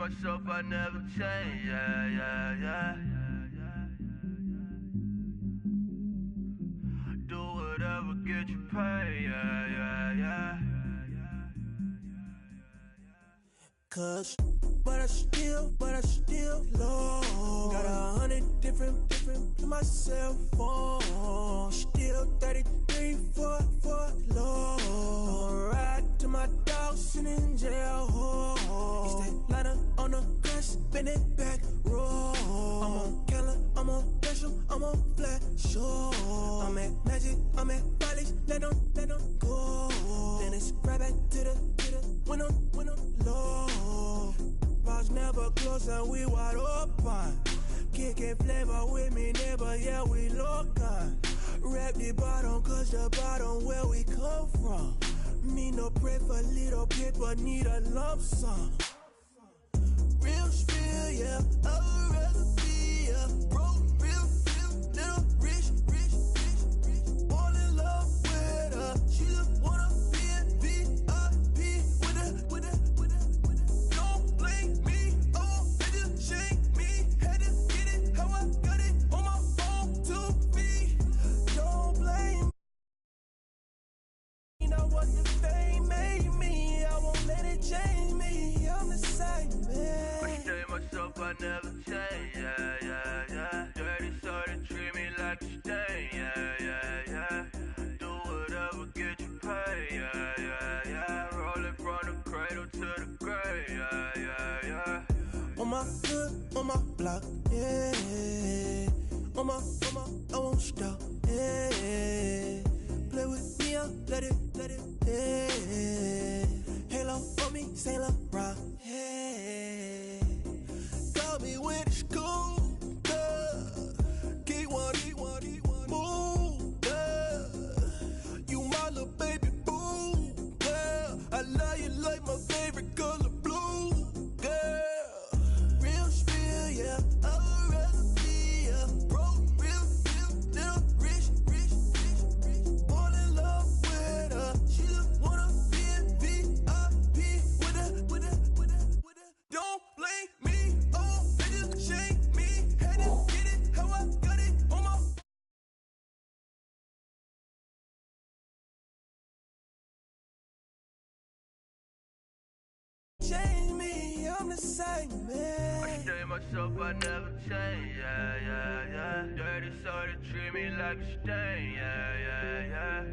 myself, I never change, yeah. Do whatever, get you paid, yeah. Cause, but I still low. Got 100 different to my cell phone. Still 33 for low. I'ma ride to my dog sitting in jail. It's that ladder on the grass, spin it back, roll. I'm on Keller, I'm on Gresham, I'm on Flat Shore. I'm at Magic, I'm at Follies, let them go. Then it's right back to the when I'm low. Bars never close and we wide open. Kicking flavor with me, neighbor, yeah, we local. Rap the bottom, cause the bottom where we come from. Me no pray for little paper, need a lump sum. Real spill, yeah, I'd rather be, yeah. Broke, real, little rich. Fall in love with her, she just wanna be a VIP with her. Don't blame me, oh, they just shake me. Had to get it, how I got it, on my phone to me. Don't blame me. You know what the fame made me, I won't let it change me. I'm the same man. I stay myself, I never change, yeah. Dirty so they treat me like a stain, yeah. Do whatever, get you paid, yeah. Rolling from the cradle to the grave, yeah. On my hood, on my block, yeah. On my, I won't stop, yeah. Play with me, I'll let it, yeah. Halo on me, Saint Laurent, yeah. Got me with the school, yeah. Keep one, move, yeah. You my little baby boo, yeah. I love you like my favorite color blue, yeah. Real spill, yeah. I'd rather be, yeah. Broke, real, little rich. Fall in love with her, she just wanna be a VIP with her. Don't blame me, oh, they just shake me. Had to get it, how I got it, on my change me, I'm the same man. I stay myself, I never change, yeah. Dirty so they treat me like a stain, yeah.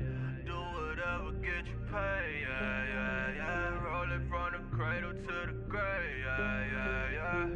Do whatever, get you paid, yeah. Rolling from the cradle to the grave, yeah.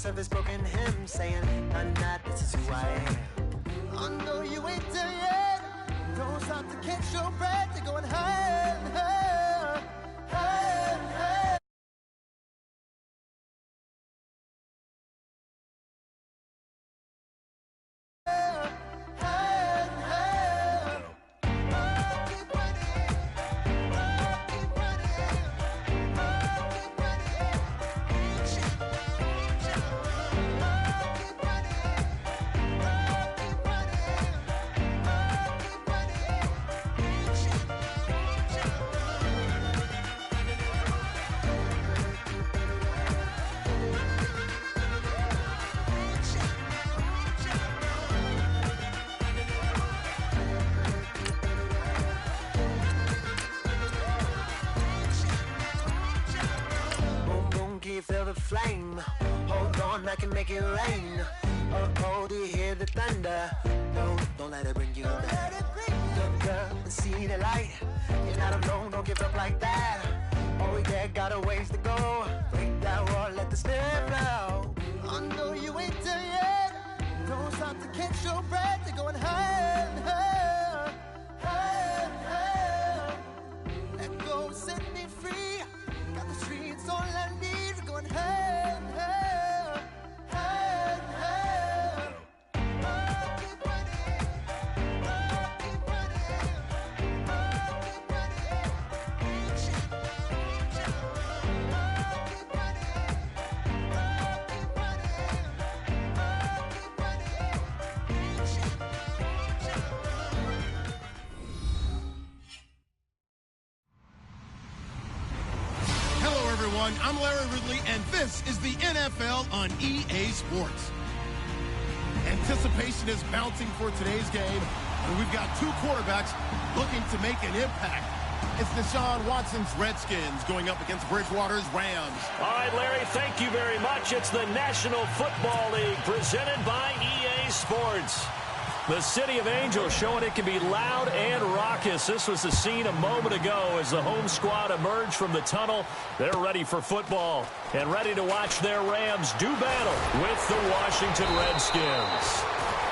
Of his broken hymn saying, none that this is who I am. I know you ain't there yet. Don't stop to catch your breath. You're going higher and higher, higher and higher. Feel the flame, hold on, I can make it rain. Oh, do you hear the thunder? Don't let it bring you down. Look up and see the light. You're not alone, don't give up like that. Oh yeah, got a ways to go. Break that wall, let the snare blow. I know you ain't done yet. Don't stop to catch your breath. You're going higher and higher, higher and higher. Let go, set me free. Got the streets all I need. We're going higher and higher, higher and higher. Oh, keep running. Oh, keep running. Oh, keep running. Reach out, reach out. Oh, keep running. Oh, keep running. Oh, keep running. Reach out, reach out. Hello, everyone. I'm Larry Ridley, and this is the NFL on EA Sports. Anticipation is mounting for today's game, and we've got two quarterbacks looking to make an impact. It's Deshaun Watson's Redskins going up against Bridgewater's Rams. All right, Larry, thank you very much. It's the National Football League presented by EA Sports. The City of Angels showing it can be loud and raucous. This was the scene a moment ago as the home squad emerged from the tunnel. They're ready for football and ready to watch their Rams do battle with the Washington Redskins.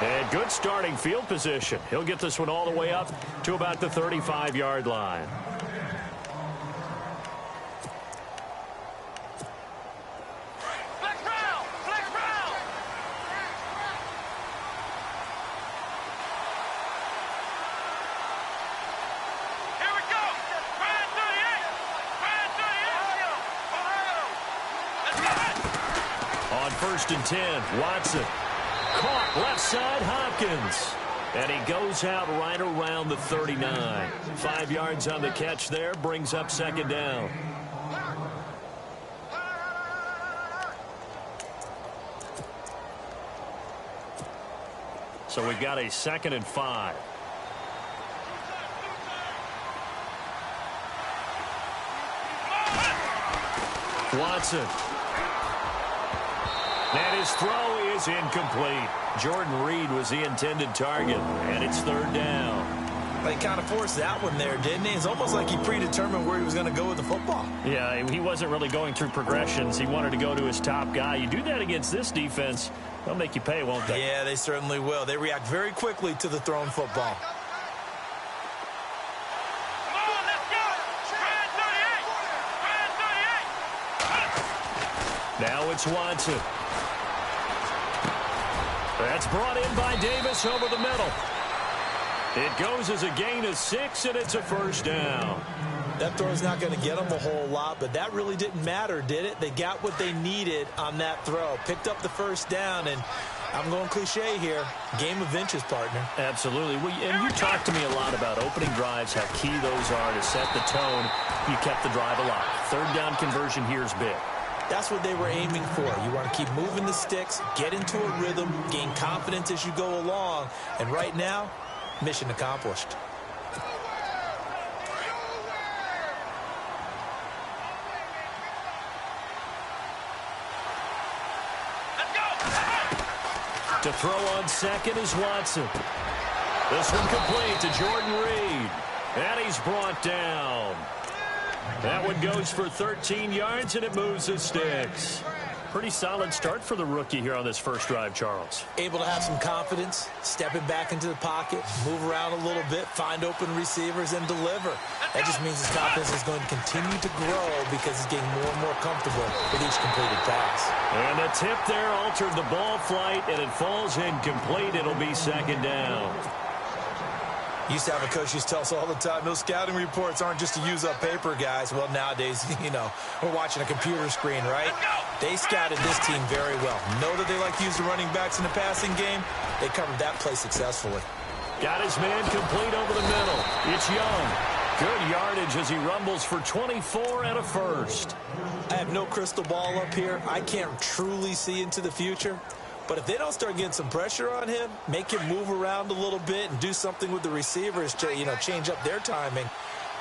And good starting field position. He'll get this one all the way up to about the 35-yard line. On 1st and 10, Watson. Caught left side, Hopkins. And he goes out right around the 39. 5 yards on the catch there, brings up second down. So we've got a 2nd and 5. Watson. And his throw is incomplete. Jordan Reed was the intended target, and it's 3rd down. They kind of forced that one there, didn't he? It's almost like he predetermined where he was going to go with the football. Yeah, he wasn't really going through progressions. He wanted to go to his top guy. You do that against this defense, they'll make you pay, won't they? Yeah, they certainly will. They react very quickly to the thrown football. Now it's Watson. That's brought in by Davis over the middle. It goes as a gain of 6, and it's a 1st down. That throw's not going to get them a whole lot, but that really didn't matter, did it? They got what they needed on that throw. Picked up the 1st down, and I'm going cliche here. Game of inches, partner. Absolutely. And you talked to me a lot about opening drives, how key those are to set the tone. You kept the drive alive. 3rd down conversion here is big. That's what they were aiming for. You want to keep moving the sticks, get into a rhythm, gain confidence as you go along. And right now, mission accomplished. To throw on 2nd is Watson. This one complete to Jordan Reed. And he's brought down. That one goes for 13 yards, and it moves the sticks. Pretty solid start for the rookie here on this first drive, Charles. Able to have some confidence, stepping back into the pocket, move around a little bit, find open receivers, and deliver. That just means his confidence is going to continue to grow because he's getting more and more comfortable with each completed pass. And the tip there altered the ball flight, and it falls incomplete. It'll be 2nd down. Used to have a coach used to tell us all the time, those scouting reports aren't just to use up paper, guys. Well, nowadays, you know, we're watching a computer screen, right? They scouted this team very well. Know that they like to use the running backs in the passing game. They covered that play successfully. Got his man complete over the middle. It's Young. Good yardage as he rumbles for 24 and a 1st. I have no crystal ball up here. I can't truly see into the future. But if they don't start getting some pressure on him, make him move around a little bit and do something with the receivers to, change up their timing,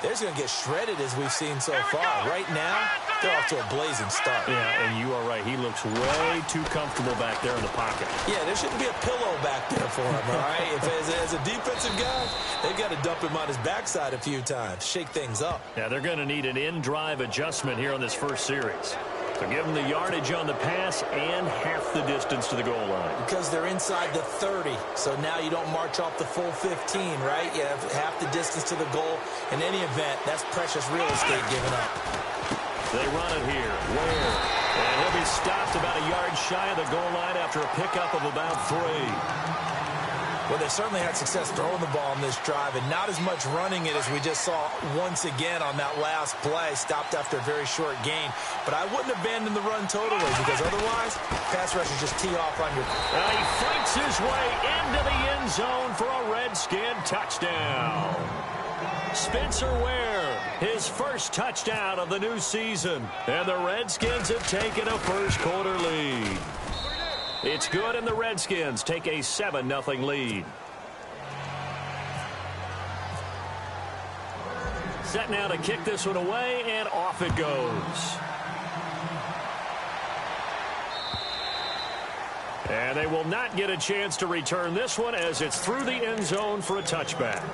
they're just going to get shredded as we've seen so far. Right now, they're off to a blazing start. Yeah, and you are right. He looks way too comfortable back there in the pocket. Yeah, there shouldn't be a pillow back there for him, all right? As a defensive guy, they've got to dump him on his backside a few times, shake things up. Yeah, they're going to need an in-drive adjustment here on this first series. So give them the yardage on the pass and half the distance to the goal line. Because they're inside the 30, so now you don't march off the full 15, right? You have half the distance to the goal. In any event, that's precious real estate given up. They run it here. Ware. And he'll be stopped about a yard shy of the goal line after a pickup of about 3. Well, they certainly had success throwing the ball on this drive, and not as much running it as we just saw once again on that last play. Stopped after a very short gain. But I wouldn't abandon the run totally, because otherwise, pass rushers just tee off on your... He fights his way into the end zone for a Redskin touchdown. Spencer Ware, his first touchdown of the new season. And the Redskins have taken a first-quarter lead. It's good, and the Redskins take a 7-0 lead. Set now to kick this one away, and off it goes. And they will not get a chance to return this one as it's through the end zone for a touchback.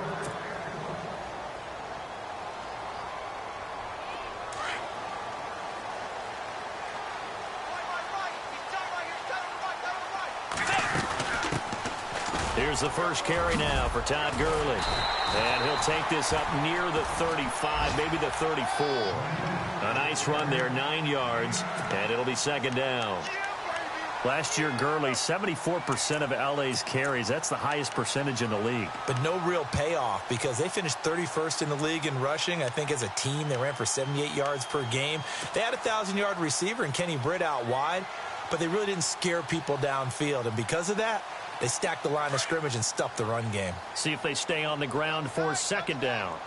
Here's the first carry now for Todd Gurley. And he'll take this up near the 35, maybe the 34. A nice run there, 9 yards, and it'll be second down. Last year, Gurley, 74% of LA's carries. That's the highest percentage in the league. But no real payoff because they finished 31st in the league in rushing. I think as a team, they ran for 78 yards per game. They had a 1,000-yard receiver and Kenny Britt out wide, but they really didn't scare people downfield. And because of that, they stacked the line of scrimmage and stuffed the run game. See if they stay on the ground for second down.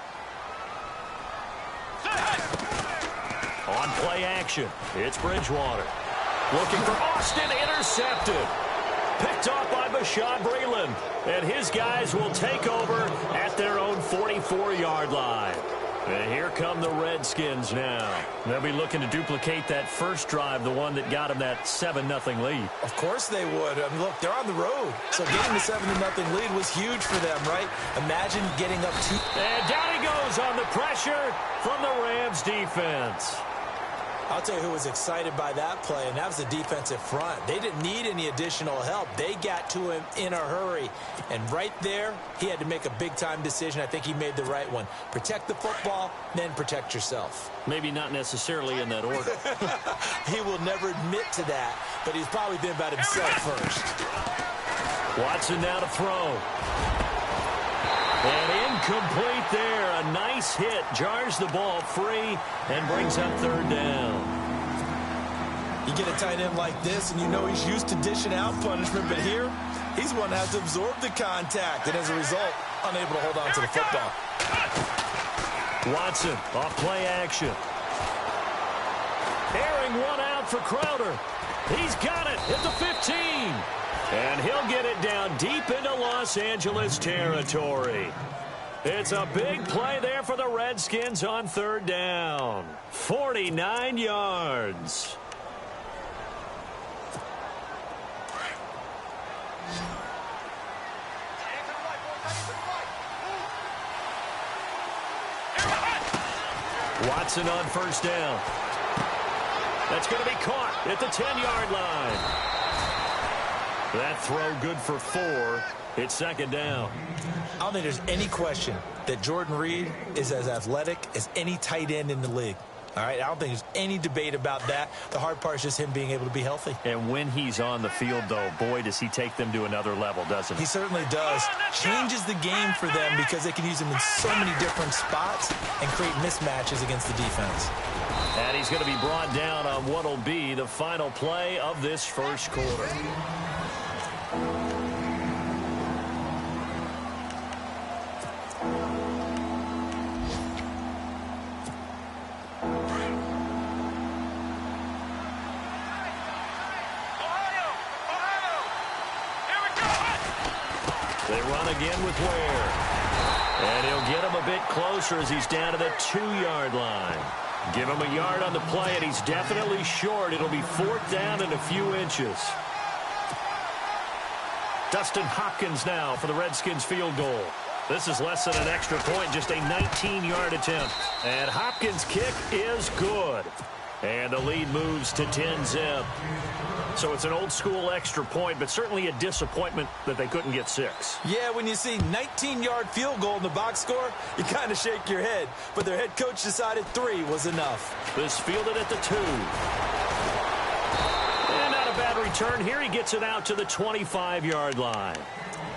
On play action, it's Bridgewater. Looking for Austin, intercepted. Picked off by Bashaud Breeland. And his guys will take over at their own 44-yard line. And here come the Redskins now. They'll be looking to duplicate that first drive, the one that got them that 7-0 lead. Of course they would. I mean, look, they're on the road. So getting the 7-0 lead was huge for them, right? Imagine getting up 2. And down he goes on the pressure from the Rams defense. I'll tell you who was excited by that play, and that was the defensive front. They didn't need any additional help. They got to him in a hurry. And right there, he had to make a big-time decision. I think he made the right one. Protect the football, then protect yourself. Maybe not necessarily in that order. He will never admit to that, but he's probably thinking about himself first. Watson now to throw. And incomplete there. A nice hit. Jars the ball free and brings up third down. You get a tight end like this, and you know he's used to dishing out punishment, but here, he's one that has to absorb the contact, and as a result, unable to hold on to the football. Watson off play action. Airing one out for Crowder. He's got it at the 15. And he'll get it down deep into Los Angeles territory. It's a big play there for the Redskins on third down. 49 yards. Watson on first down. That's going to be caught at the 10-yard line. That throw good for 4. It's second down. I don't think there's any question that Jordan Reed is as athletic as any tight end in the league. All right, I don't think there's any debate about that. The hard part is just him being able to be healthy. And when he's on the field, though, boy, does he take them to another level, doesn't he? He certainly does. Changes the game for them because they can use him in so many different spots and create mismatches against the defense. And he's going to be brought down on what will be the final play of this first quarter. They run again with Ware. And he'll get him a bit closer as he's down to the 2-yard line. Give him a yard on the play, and he's definitely short. It'll be 4th down and a few inches. Dustin Hopkins now for the Redskins field goal. This is less than an extra point, just a 19-yard attempt. And Hopkins' kick is good. And the lead moves to 10-zip. So it's an old-school extra point, but certainly a disappointment that they couldn't get 6. Yeah, when you see 19-yard field goal in the box score, you kind of shake your head. But their head coach decided 3 was enough. This fielded at the 2. And not a bad return here. He gets it out to the 25-yard line.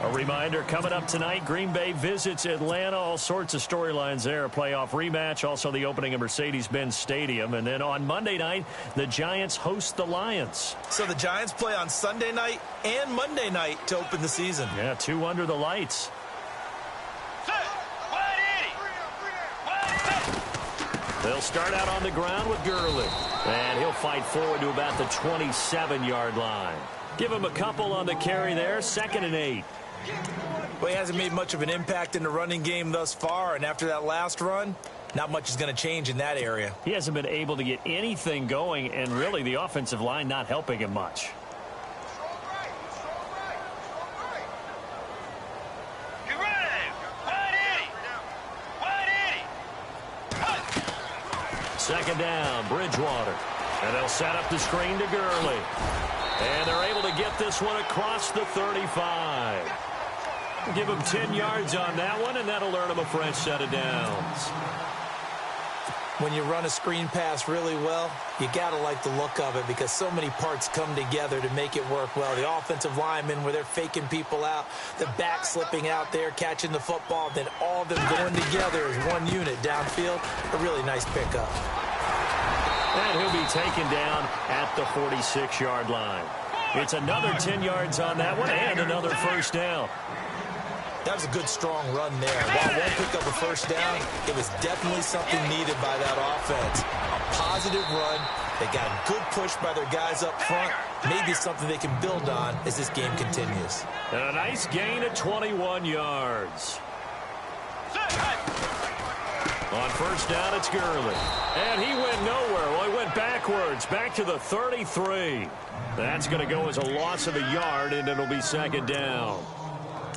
A reminder, coming up tonight, Green Bay visits Atlanta. All sorts of storylines there. A playoff rematch, also the opening of Mercedes-Benz Stadium. And then on Monday night, the Giants host the Lions. So the Giants play on Sunday night and Monday night to open the season. Yeah, 2 under the lights. They'll start out on the ground with Gurley. And he'll fight forward to about the 27-yard line. Give him a couple on the carry there, 2nd and 8. Well, he hasn't made much of an impact in the running game thus far, and after that last run, not much is going to change in that area. He hasn't been able to get anything going, and really the offensive line not helping him much. Second down, Bridgewater. And they'll set up the screen to Gurley. And they're able to get this one across the 35. Give him 10 yards on that one, and that'll earn him a fresh set of downs. When you run a screen pass really well, you got to like the look of it because so many parts come together to make it work well. The offensive linemen, where they're faking people out, the back slipping out there, catching the football, then all of them going together as one unit downfield. A really nice pickup. And he'll be taken down at the 46-yard line. It's another 10 yards on that one and another first down. That was a good, strong run there. While one picked up a first down, it was definitely something needed by that offense. A positive run. They got a good push by their guys up front. Maybe something they can build on as this game continues. And a nice gain of 21 yards. On first down, it's Gurley. And he went nowhere. Well, he went backwards, back to the 33. That's going to go as a loss of a yard, and it'll be second down.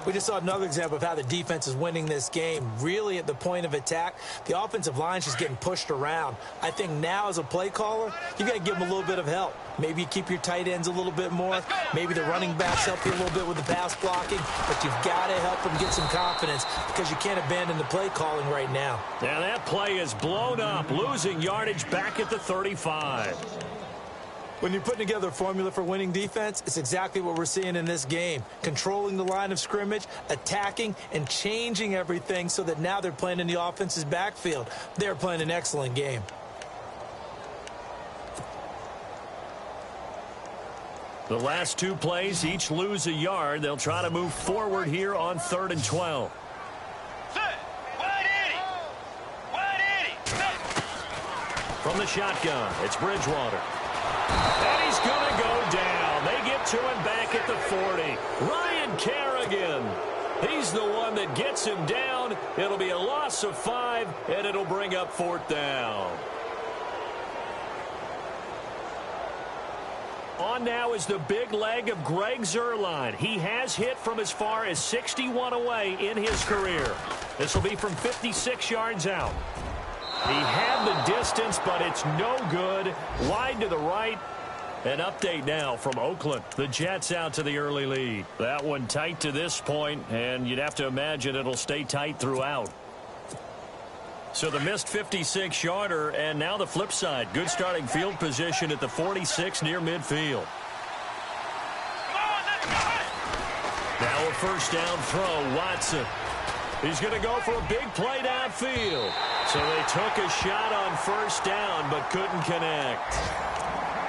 We just saw another example of how the defense is winning this game. Really at the point of attack, the offensive line's just getting pushed around. I think now as a play caller, you got to give them a little bit of help. Maybe you keep your tight ends a little bit more. Maybe the running backs help you a little bit with the pass blocking. But you've got to help them get some confidence because you can't abandon the play calling right now. Yeah, that play is blown up, losing yardage back at the 35. When you're putting together a formula for winning defense, it's exactly what we're seeing in this game. Controlling the line of scrimmage, attacking, and changing everything so that now they're playing in the offense's backfield. They're playing an excellent game. The last 2 plays each lose a yard. They'll try to move forward here on 3rd and 12. From the shotgun, it's Bridgewater. And he's going to go down. They get to him back at the 40. Ryan Kerrigan. He's the one that gets him down. It'll be a loss of 5, and it'll bring up 4th down. On now is the big leg of Greg Zuerlein. He has hit from as far as 61 away in his career. This will be from 56 yards out. He had the distance, but it's no good. Wide to the right. An update now from Oakland. The Jets out to the early lead. That one tight to this point, and you'd have to imagine it'll stay tight throughout. So the missed 56-yarder, and now the flip side. Good starting field position at the 46 near midfield. Now a first down throw, Watson. He's going to go for a big play downfield. So they took a shot on first down, but couldn't connect.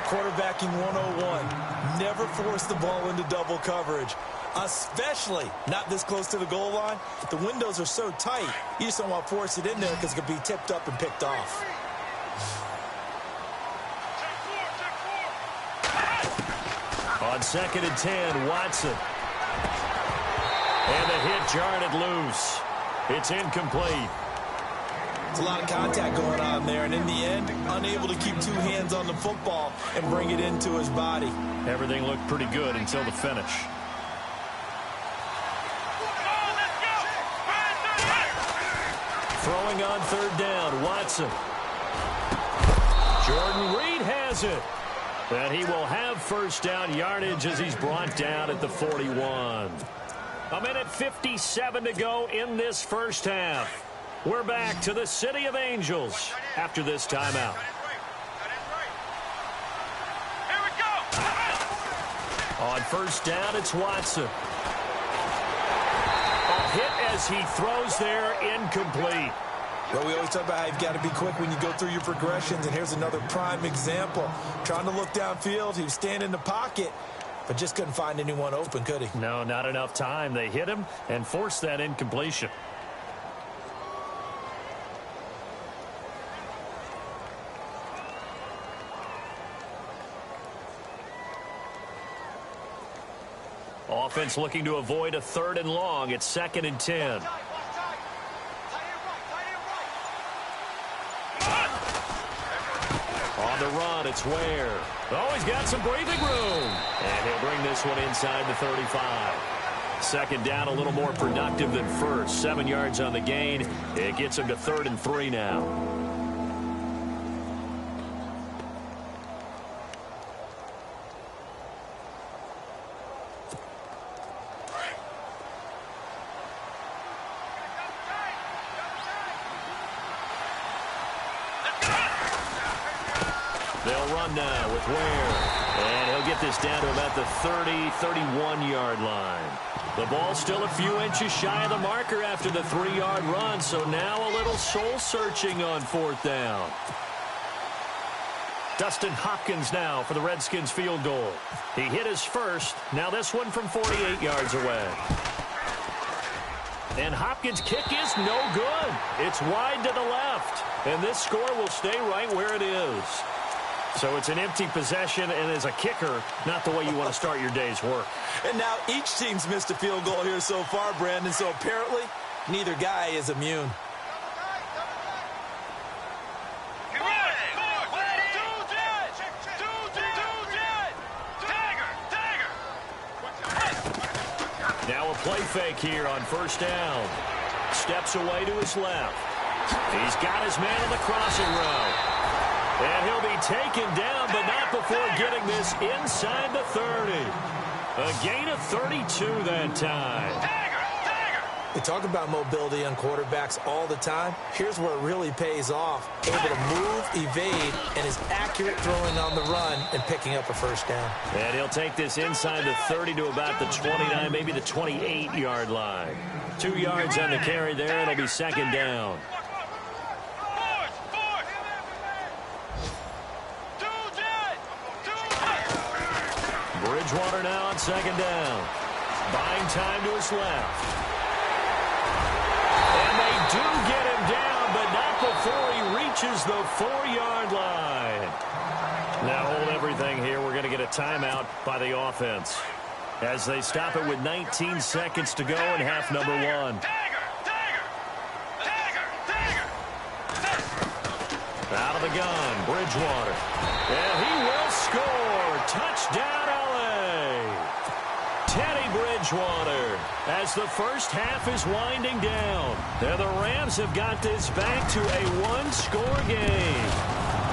Quarterbacking 101. Never force the ball into double coverage, especially not this close to the goal line. The windows are so tight, you just don't want to force it in there because it could be tipped up and picked off. On 2nd and 10, Watson. And the hit jarred it loose. It's incomplete. It's a lot of contact going on there, and in the end, unable to keep two hands on the football and bring it into his body. Everything looked pretty good until the finish. Throwing on third down, Watson. Jordan Reed has it. And he will have first down yardage as he's brought down at the 41. A minute 57 to go in this first half. We're back to the City of Angels after this timeout. On first down, it's Watson. A hit as he throws there, incomplete. Well, we always talk about how you've got to be quick when you go through your progressions, and here's another prime example. Trying to look downfield, he was standing in the pocket, but just couldn't find anyone open, could he? No, not enough time. They hit him and forced that incompletion. Offense looking to avoid a 3rd and long. It's 2nd and 10. On the run, it's Ware. Oh, he's got some breathing room. And he'll bring this one inside the 35. 2nd down, a little more productive than first. 7 yards on the gain. It gets him to 3rd and 3 now. They'll run now with Ware. And he'll get this down to about the 30, 31-yard line. The ball's still a few inches shy of the marker after the 3-yard run, so now a little soul-searching on 4th down. Dustin Hopkins now for the Redskins field goal. He hit his first. Now this one from 48 yards away. And Hopkins' kick is no good. It's wide to the left. And this score will stay right where it is. So it's an empty possession, and as a kicker, not the way you want to start your day's work. And now each team's missed a field goal here so far, Brandon, so apparently neither guy is immune. Now a play fake here on first down. Steps away to his left. He's got his man on the crossing route. And he'll be taken down, but not before getting this inside the 30. A gain of 32 that time. They talk about mobility on quarterbacks all the time. Here's where it really pays off. Able to move, evade, and is accurate throwing on the run and picking up a first down. And he'll take this inside the 30 to about the 29, maybe the 28-yard line. 2 yards on the carry there. It'll be 2nd down. Bridgewater now on 2nd down. Buying time to his left. And they do get him down, but not before he reaches the 4-yard line. Now hold everything here. We're going to get a timeout by the offense as they stop it with 19 seconds to go in half number 1. Out of the gun, Bridgewater. And he will score. Touchdown, LA. Teddy Bridgewater as the first half is winding down. And the Rams have got this back to a 1-score game.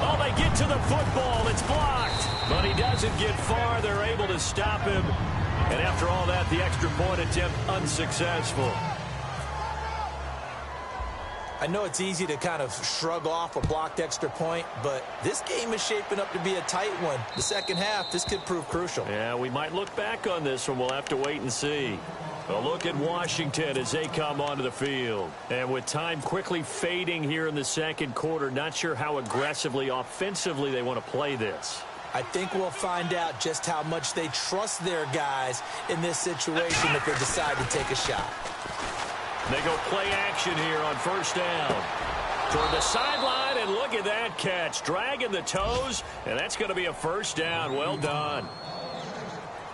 Oh, they get to the football. It's blocked. But he doesn't get far. They're able to stop him. And after all that, the extra point attempt unsuccessful. I know it's easy to kind of shrug off a blocked extra point, but this game is shaping up to be a tight one. The second half, this could prove crucial. Yeah, we might look back on this one. We'll have to wait and see. A look at Washington as they come onto the field. And with time quickly fading here in the second quarter, not sure how aggressively, offensively they want to play this. I think we'll find out just how much they trust their guys in this situation if they decide to take a shot. They go play action here on first down. Toward the sideline, and look at that catch. Dragging the toes, and that's going to be a first down. Well done.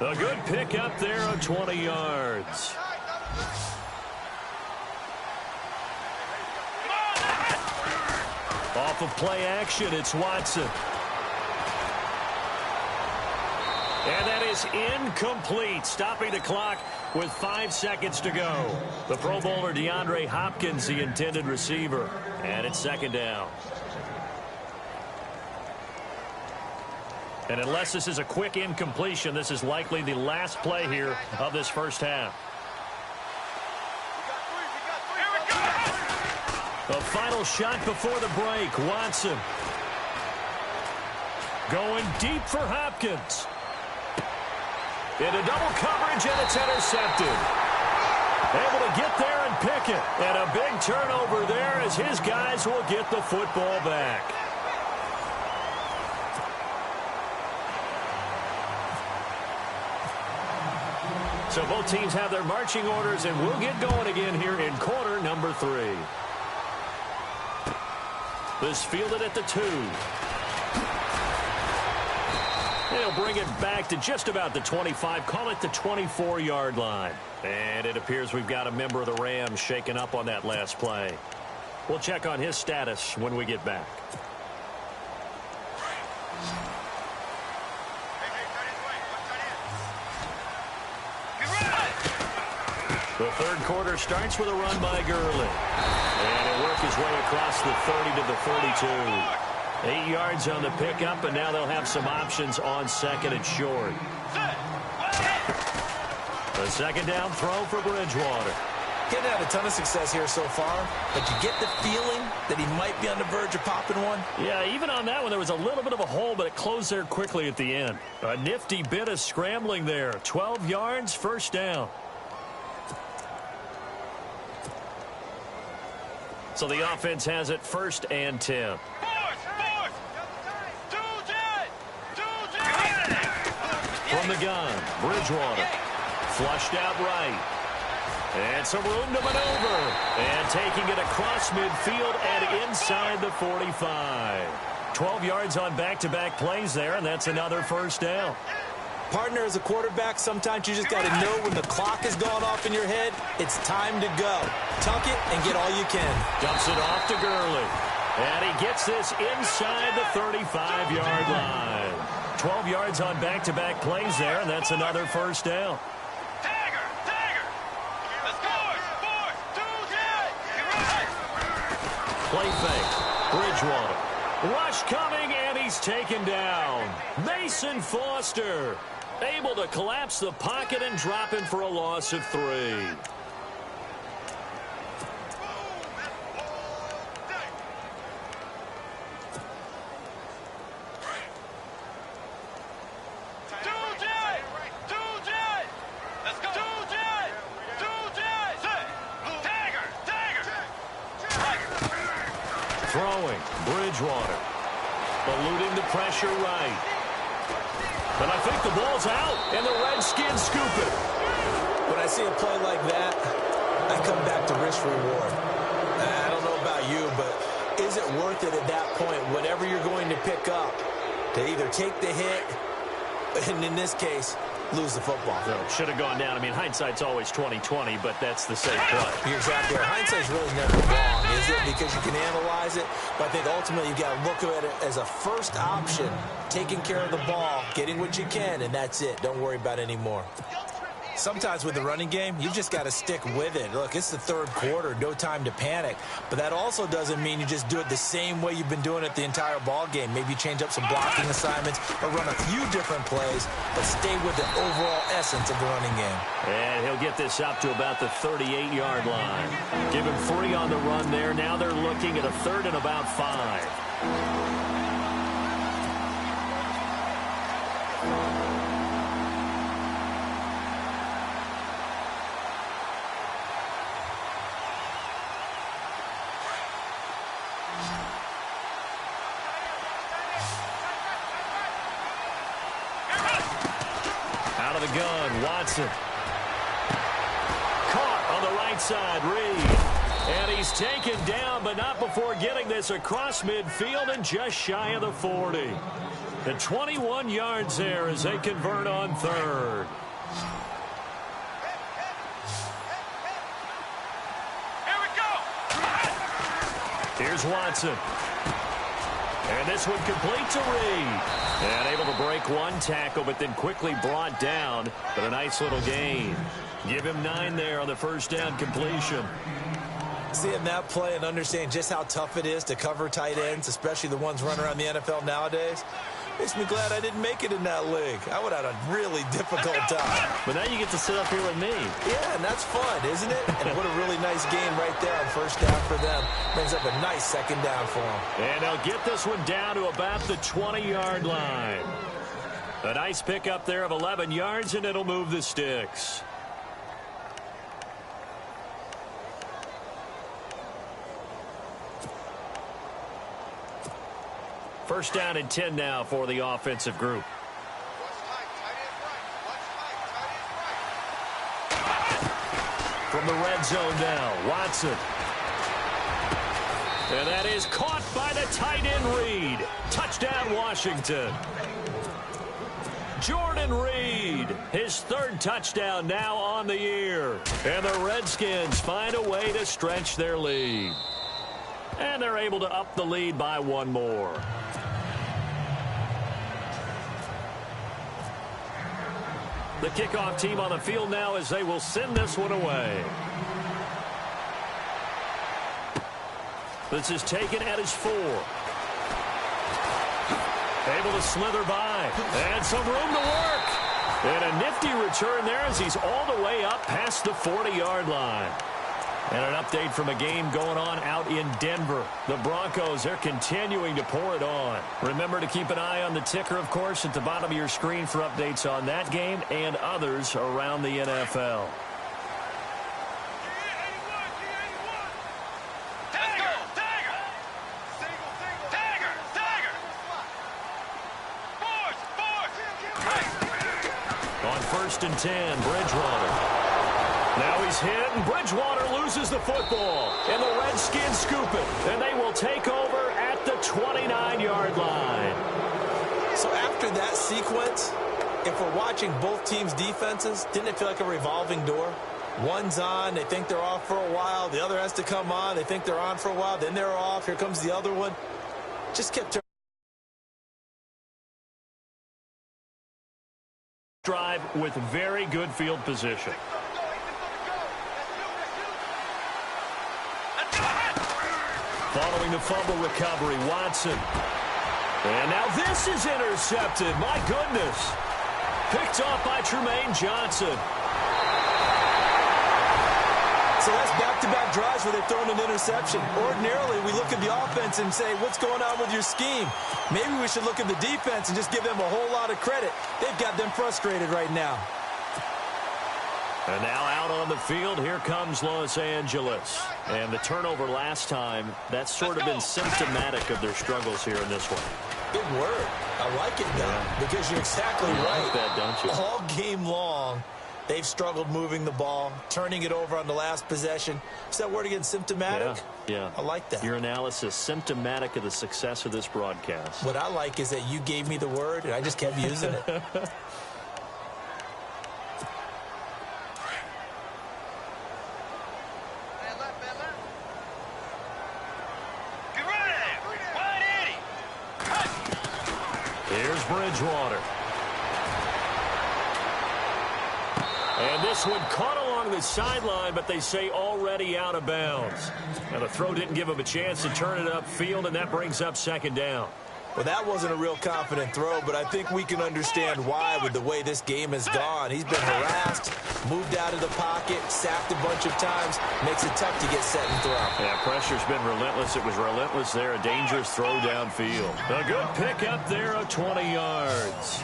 A good pick up there on 20 yards. Off of play action, it's Watson. And that is incomplete, stopping the clock with 5 seconds to go. The Pro Bowler DeAndre Hopkins, the intended receiver. And it's second down. And unless this is a quick incompletion, this is likely the last play here of this first half. The final shot before the break, Watson. Going deep for Hopkins. Into double coverage, and it's intercepted. Able to get there and pick it. And a big turnover there as his guys will get the football back. So both teams have their marching orders, and we'll get going again here in quarter number 3. This fielded at the 2. They'll bring it back to just about the 25, call it the 24-yard line. And it appears we've got a member of the Rams shaken up on that last play. We'll check on his status when we get back. The third quarter starts with a run by Gurley. And he'll work his way across the 30 to the 32. 8 yards on the pickup, and now they'll have some options on second and short. The second down throw for Bridgewater. Getting had a ton of success here so far, but you get the feeling that he might be on the verge of popping one. Yeah, even on that one, there was a little bit of a hole, but it closed there quickly at the end. A nifty bit of scrambling there. 12 yards, first down. So the offense has it first and 10. From the gun, Bridgewater. Flushed out right. And some room to maneuver. And taking it across midfield and inside the 45. 12 yards on back-to-back plays there, and that's another first down. Partner, as a quarterback, sometimes you just got to know when the clock is going off in your head, it's time to go. Tuck it and get all you can. Dumps it off to Gurley. And he gets this inside the 35-yard line. 12 yards on back-to-back plays there, and that's another first down. Play fake. Bridgewater. Rush coming, and he's taken down. Mason Foster able to collapse the pocket and drop him for a loss of 3. Throwing, Bridgewater, eluding the pressure right. But I think the ball's out, and the Redskins scoop it. When I see a play like that, I come back to risk-reward. I don't know about you, but is it worth it at that point, whatever you're going to pick up, to either take the hit, and in this case, lose the football? So should have gone down. I mean, hindsight's always 20/20, but that's the safe play. You're exactly right. Hindsight's really never wrong, is it? Because you can analyze it, but I think ultimately you've got to look at it as a first option, taking care of the ball, getting what you can, and that's it. Don't worry about any more. Sometimes with the running game, you've just got to stick with it. Look, it's the third quarter, no time to panic. But that also doesn't mean you just do it the same way you've been doing it the entire ball game. Maybe change up some blocking assignments or run a few different plays, but stay with the overall essence of the running game. And he'll get this up to about the 38-yard line. Give him 3 on the run there. Now they're looking at a third and about 5. Out of the gun, Watson. Caught on the right side, Reed. And he's taken down, but not before getting this across midfield and just shy of the 40. The 21 yards there as they convert on third. Here we go. Here's Watson. And this one complete to Reed. And able to break one tackle, but then quickly brought down. But a nice little gain. Give him 9 there on the first down completion. Seeing that play and understanding just how tough it is to cover tight ends, especially the ones running around the NFL nowadays, makes me glad I didn't make it in that league. I would have had a really difficult time. But now you get to sit up here with me. Yeah, and that's fun, isn't it? And what a really nice gain right there on first down for them. Brings up a nice second down for them. And they'll get this one down to about the 20-yard line. A nice pickup there of 11 yards, and it'll move the sticks. First down and 10 now for the offensive group. From the red zone now, Watson. And that is caught by the tight end Reed. Touchdown, Washington. Jordan Reed, his 3rd touchdown now on the year. And the Redskins find a way to stretch their lead. And they're able to up the lead by 1 more. The kickoff team on the field now as they will send this one away. This is taken at his 4. Able to slither by. And some room to work. And a nifty return there as he's all the way up past the 40-yard line. And an update from a game going on out in Denver. The Broncos, they're continuing to pour it on. Remember to keep an eye on the ticker, of course, at the bottom of your screen for updates on that game and others around the NFL. On 1st and 10, Bridgewater. Now he's hit, and Bridgewater loses the football. And the Redskins scoop it. And they will take over at the 29-yard line. So after that sequence, if we're watching both teams' defenses, didn't it feel like a revolving door? One's on, they think they're off for a while. The other has to come on, they think they're on for a while. Then they're off. Here comes the other one. Just kept turning. Drive with very good field position. Following the fumble recovery, Watson. And now this is intercepted. My goodness. Picked off by Tremaine Johnson. So that's back-to-back drives where they've thrown an interception. Ordinarily, we look at the offense and say, what's going on with your scheme? Maybe we should look at the defense and just give them a whole lot of credit. They've got them frustrated right now. And now out on the field, here comes Los Angeles. And the turnover last time, that's sort of been symptomatic of their struggles here in this one. Good word. I like it, though, because you're exactly right. Like that, don't you? All game long, they've struggled moving the ball, turning it over on the last possession. Is that word again, symptomatic? Yeah. I like that. Your analysis, symptomatic of the success of this broadcast. What I like is that you gave me the word, and I just kept using it. Here's Bridgewater. And this one caught along the sideline, but they say already out of bounds. Now the throw didn't give him a chance to turn it upfield, and that brings up 2nd down. Well, that wasn't a real confident throw, but I think we can understand why with the way this game has gone. He's been harassed, moved out of the pocket, sacked a bunch of times. Makes it tough to get set and throw. Yeah, pressure's been relentless. It was relentless there. A dangerous throw downfield. A good pick up there of 20 yards.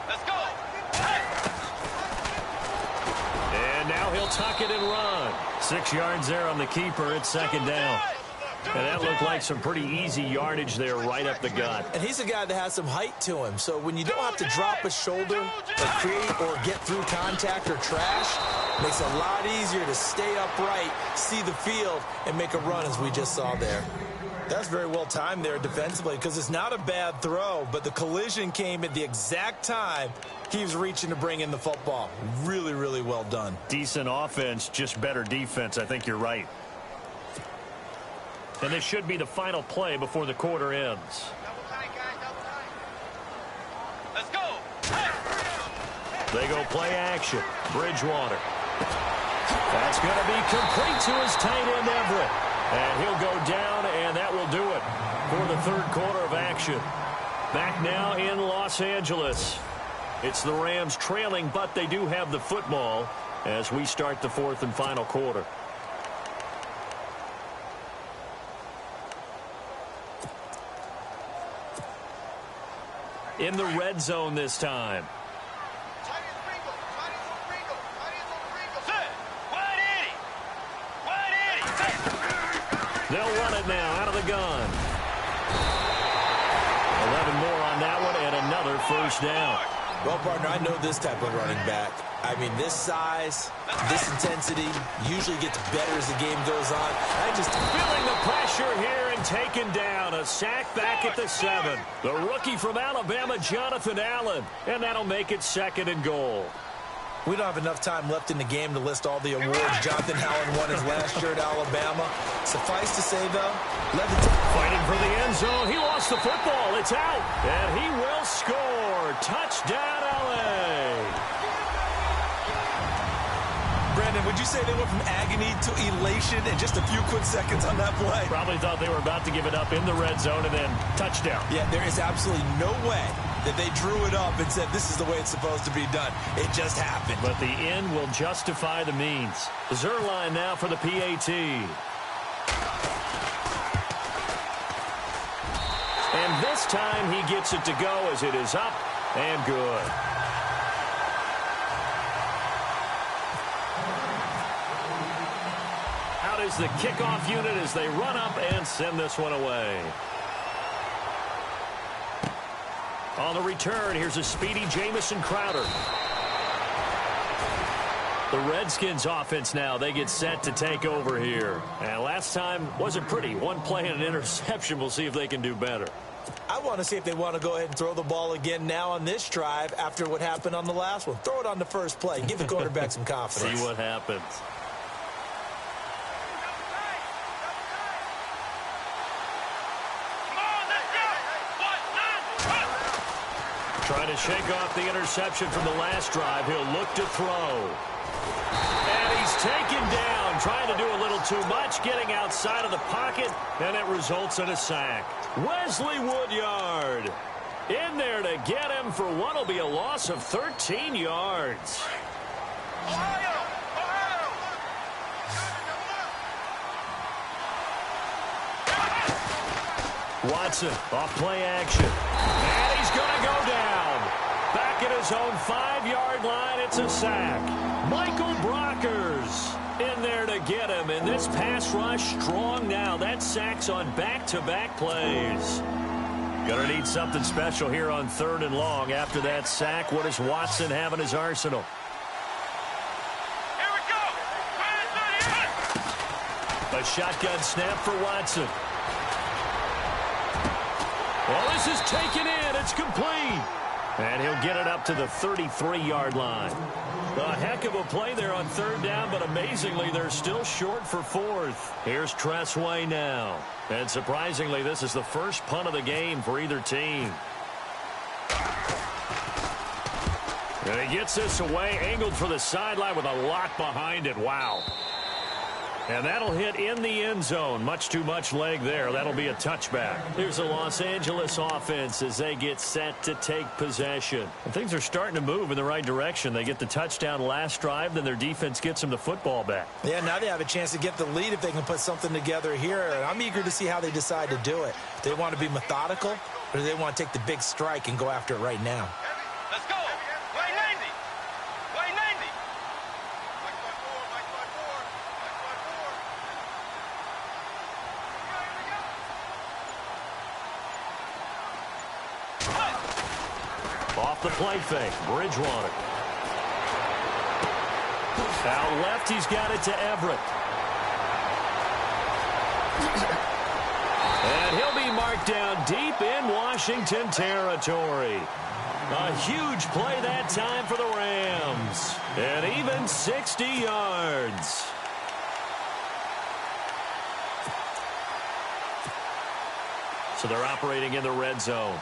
Let's go. And now he'll tuck it and run. 6 yards there on the keeper. It's 2nd down. And that looked like some pretty easy yardage there right up the gut. And he's a guy that has some height to him. So when you don't have to drop a shoulder or create or get through contact or trash, it makes it a lot easier to stay upright, see the field, and make a run as we just saw there. That's very well timed there defensively because it's not a bad throw, but the collision came at the exact time he was reaching to bring in the football. Really, really well done. Decent offense, just better defense. I think you're right. And this should be the final play before the quarter ends. Double tight, guys, double tight. Let's go. They go play action. Bridgewater. That's going to be complete to his tight end, Everett. And he'll go down, and that will do it for the third quarter of action. Back now in Los Angeles. It's the Rams trailing, but they do have the football as we start the fourth and final quarter. In the red zone this time. They'll run it now out of the gun. 11 more on that one and another first down. Well, partner, I know this type of running back. I mean, this size, this intensity usually gets better as the game goes on. Feeling the pressure here and taken down. A sack back at the 7. The rookie from Alabama, Jonathan Allen. And that'll make it 2nd and goal. We don't have enough time left in the game to list all the awards Jonathan Allen won his last year at Alabama. Suffice to say, though, fighting for the end zone. He lost the football. It's out. And he will score. Touchdown, L.A. Brandon, would you say they went from agony to elation in just a few quick seconds on that play? Probably thought they were about to give it up in the red zone and then touchdown. Yeah, there is absolutely no way that they drew it up and said this is the way it's supposed to be done. It just happened. But the end will justify the means. Zerline now for the PAT. And this time he gets it to go as it is up and good. Out is the kickoff unit as they run up and send this one away. On the return, here's a speedy Jamison Crowder. The Redskins offense now, they get set to take over here. And last time wasn't pretty. One play and an interception. We'll see if they can do better. I want to see if they want to go ahead and throw the ball again now on this drive after what happened on the last one. Throw it on the first play. Give the quarterback some confidence. See what happens. Trying to shake off the interception from the last drive. He'll look to throw. And he's taken down, trying to do a little too much, getting outside of the pocket, and it results in a sack. Wesley Woodyard in there to get him for what will be a loss of 13 yards. Watson off play action. And he's going to go down. Back at his own 5-yard line, it's a sack. Michael Brockers in there to get him. And this pass rush strong now. That sack's on back-to-back plays. Going to need something special here on 3rd and long. After that sack, what does Watson have in his arsenal? Here we go. A shotgun snap for Watson. Well, this is taken in. It's complete. And he'll get it up to the 33-yard line. A heck of a play there on 3rd down, but amazingly, they're still short for 4th. Here's Tressway now. And surprisingly, this is the first punt of the game for either team. And he gets this away, angled for the sideline with a lot behind it. Wow. And that'll hit in the end zone. Much too much leg there. That'll be a touchback. Here's the Los Angeles offense as they get set to take possession. And things are starting to move in the right direction. They get the touchdown last drive, then their defense gets them the football back. Yeah, now they have a chance to get the lead if they can put something together here. And I'm eager to see how they decide to do it. Do they want to be methodical, or do they want to take the big strike and go after it right now? Let's go. Way 90. Way 90. Off the play fake, Bridgewater. Out left, he's got it to Everett. And he'll be marked down deep in Washington territory. A huge play that time for the Rams. And even 60 yards. So they're operating in the red zone.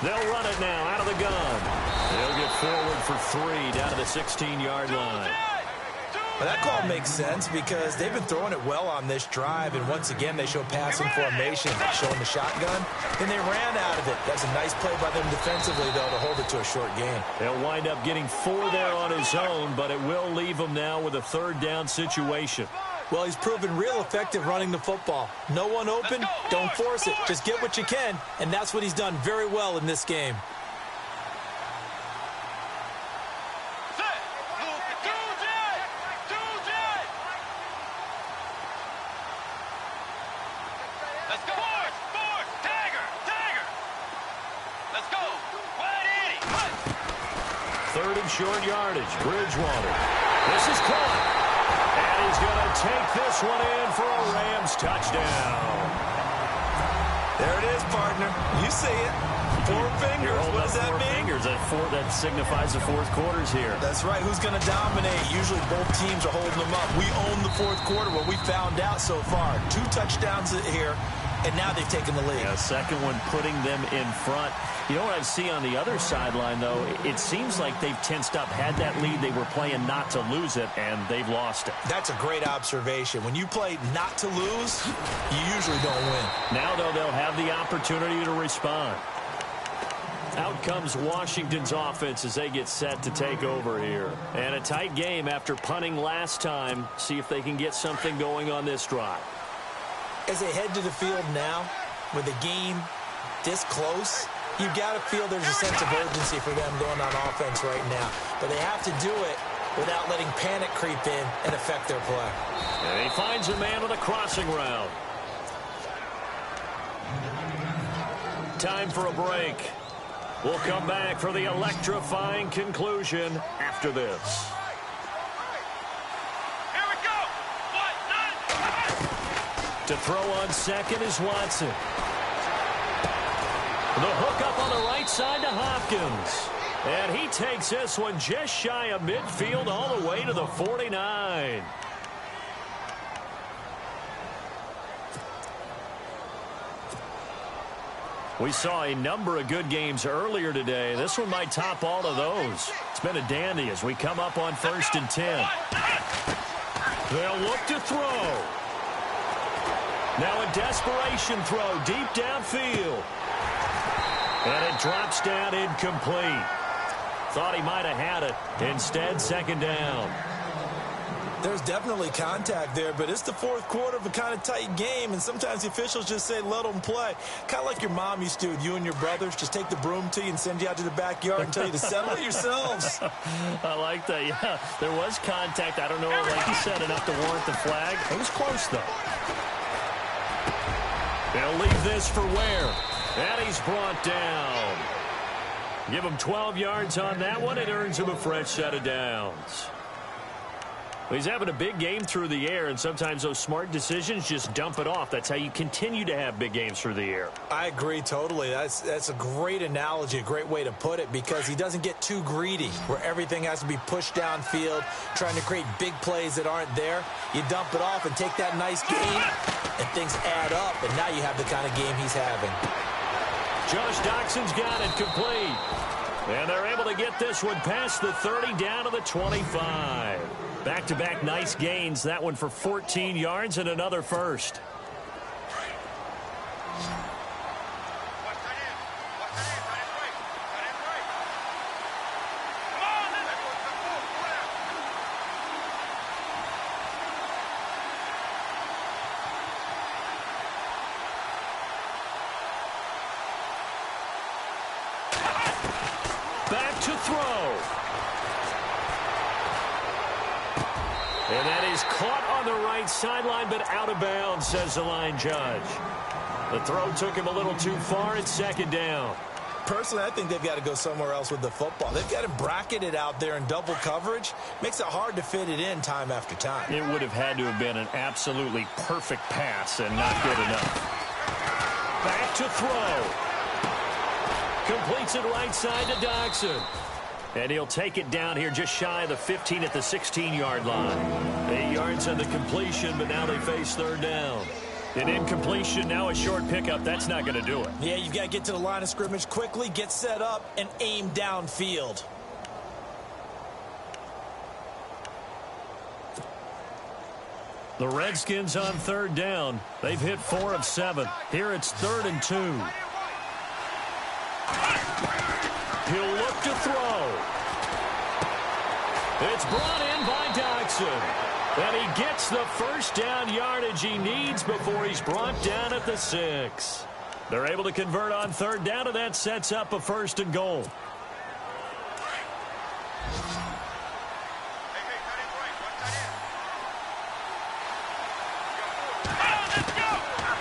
They'll run it now out of the gun. They'll get forward for 3 down to the 16-yard line. Well, that call makes sense because they've been throwing it well on this drive, and once again they show passing formation, showing the shotgun. Then they ran out of it. That's a nice play by them defensively, though, to hold it to a short gain. They'll wind up getting 4 there on his own, but it will leave him now with a 3rd down situation. Well, he's proven real effective running the football. No one open, don't force it. Just get what you can, and that's what he's done very well in this game. Short yardage, Bridgewater. This is caught. And he's going to take this one in for a Rams touchdown. There it is, partner. You see it. 4 fingers. What does that mean? 4 fingers. That signifies the 4th quarter's here. That's right. Who's going to dominate? Usually both teams are holding them up. We own the 4th quarter. What we found out so far. 2 touchdowns here, and now they've taken the lead. Yeah, second one putting them in front. You know what I see on the other sideline, though? It seems like they've tensed up. Had that lead, they were playing not to lose it, and they've lost it. That's a great observation. When you play not to lose, you usually don't win. Now, though, they'll have the opportunity to respond. Out comes Washington's offense as they get set to take over here. And a tight game after punting last time. See if they can get something going on this drive. As they head to the field now, with the game this close, you've got to feel there's a sense of urgency for them going on offense right now. But they have to do it without letting panic creep in and affect their play. And he finds a man with a crossing route. Time for a break. We'll come back for the electrifying conclusion after this. Here we go. 1, 9. To throw on second is Watson. The hook up on the right side to Hopkins. And he takes this one just shy of midfield all the way to the 49. We saw a number of good games earlier today. This one might top all of those. It's been a dandy as we come up on 1st and 10. They'll look to throw. Now a desperation throw deep downfield. And it drops down incomplete. Thought he might have had it. Instead, 2nd down. There's definitely contact there, but it's the 4th quarter of a kind of tight game, and sometimes the officials just say, let them play. Kind of like your mom used to with you and your brothers. Just take the broom to you and send you out to the backyard and tell you to settle it yourselves. I like that, yeah. There was contact. I don't know, like you said, enough to warrant the flag. It was close, though. They'll leave this for Ware. And he's brought down. Give him 12 yards on that one. It earns him a fresh set of downs. He's having a big game through the air, and sometimes those smart decisions just dump it off. That's how you continue to have big games through the air. I agree totally. That's a great analogy, a great way to put it, because he doesn't get too greedy where everything has to be pushed downfield, trying to create big plays that aren't there. You dump it off and take that nice gain, and things add up, and now you have the kind of game he's having. Josh Doxson's got it complete. And they're able to get this one past the 30 down to the 25. Back-to-back nice gains. That one for 14 yards and another first. Back to throw. And that is caught on the right sideline, but out of bounds, says the line judge. The throw took him a little too far. It's 2nd down. Personally, I think they've got to go somewhere else with the football. They've got him bracketed out there in double coverage. Makes it hard to fit it in time after time. It would have had to have been an absolutely perfect pass and not good enough. Back to throw. Completes it right side to Doxson. And he'll take it down here just shy of the 15 at the 16-yard line. 8 yards on the completion, but now they face third down. An incompletion, now a short pickup. That's not going to do it. Yeah, you've got to get to the line of scrimmage quickly, get set up, and aim downfield. The Redskins on third down. They've hit 4 of 7. Here it's 3rd and 2. He'll look to throw. It's brought in by Dodson. And he gets the first down yardage he needs before he's brought down at the 6. They're able to convert on third down, and that sets up a 1st and goal.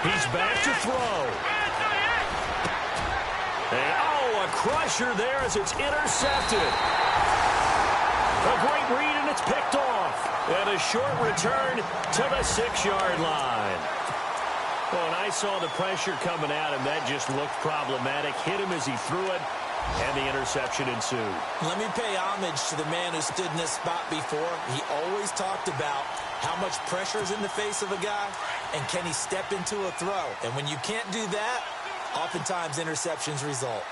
He's back to throw. And, a crusher there as it's intercepted. A great read, and it's picked off. And a short return to the 6-yard line. Well, and I saw the pressure coming at him. That just looked problematic. Hit him as he threw it, and the interception ensued. Let me pay homage to the man who stood in this spot before. He always talked about how much pressure is in the face of a guy, and can he step into a throw. And when you can't do that, oftentimes interceptions result.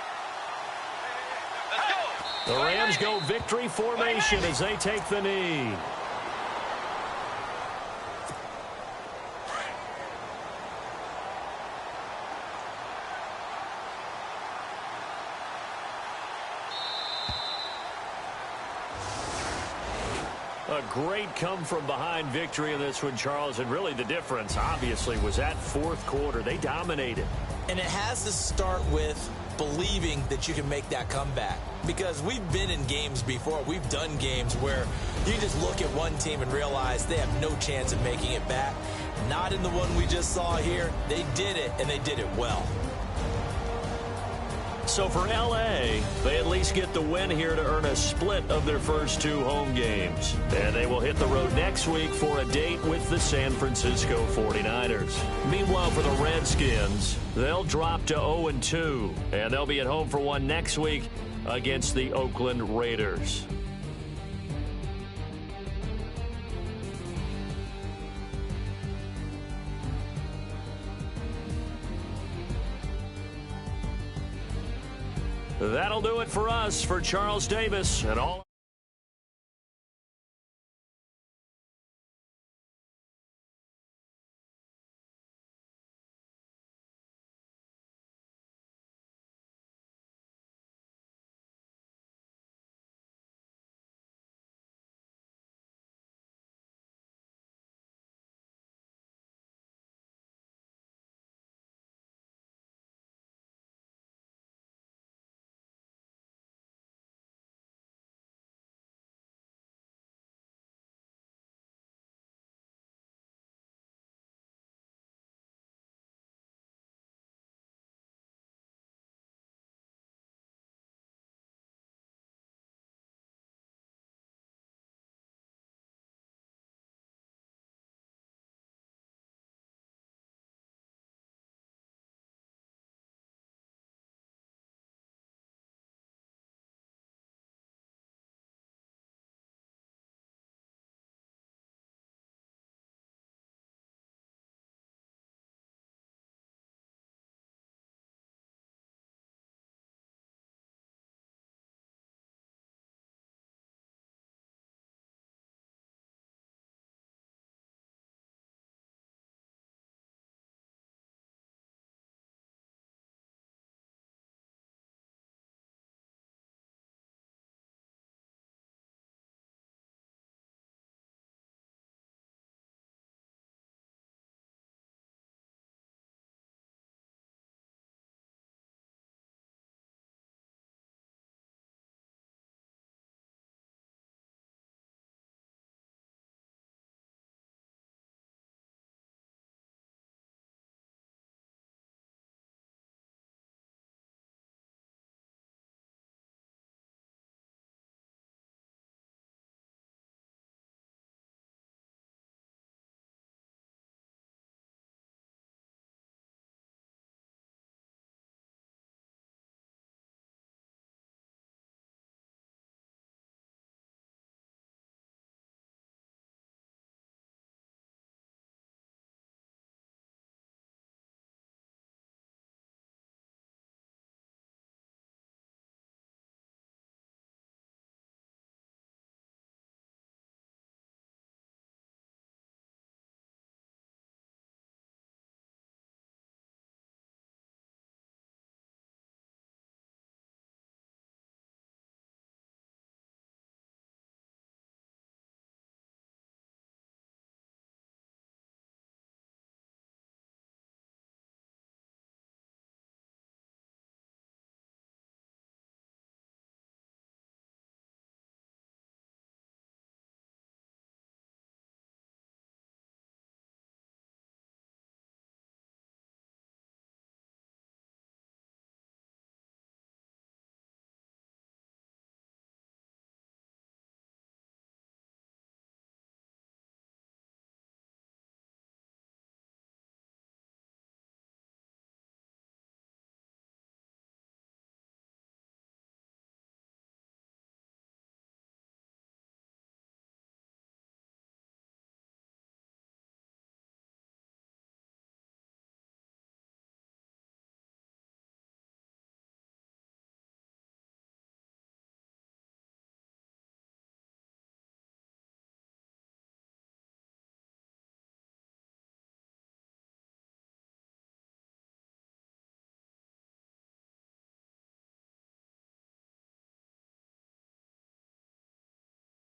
The Rams go victory formation as they take the knee. A great come-from-behind victory in this one, Charles, and really the difference, obviously, was that 4th quarter. They dominated. And it has to start with believing that you can make that comeback. Because we've been in games before. We've done games where you just look at one team and realize they have no chance of making it back. Not in the one we just saw here. They did it, and they did it well. So for L.A., they at least get the win here to earn a split of their first 2 home games. And they will hit the road next week for a date with the San Francisco 49ers. Meanwhile, for the Redskins, they'll drop to 0-2. And they'll be at home for one next week against the Oakland Raiders. That'll do it for us. For Charles Davis and all.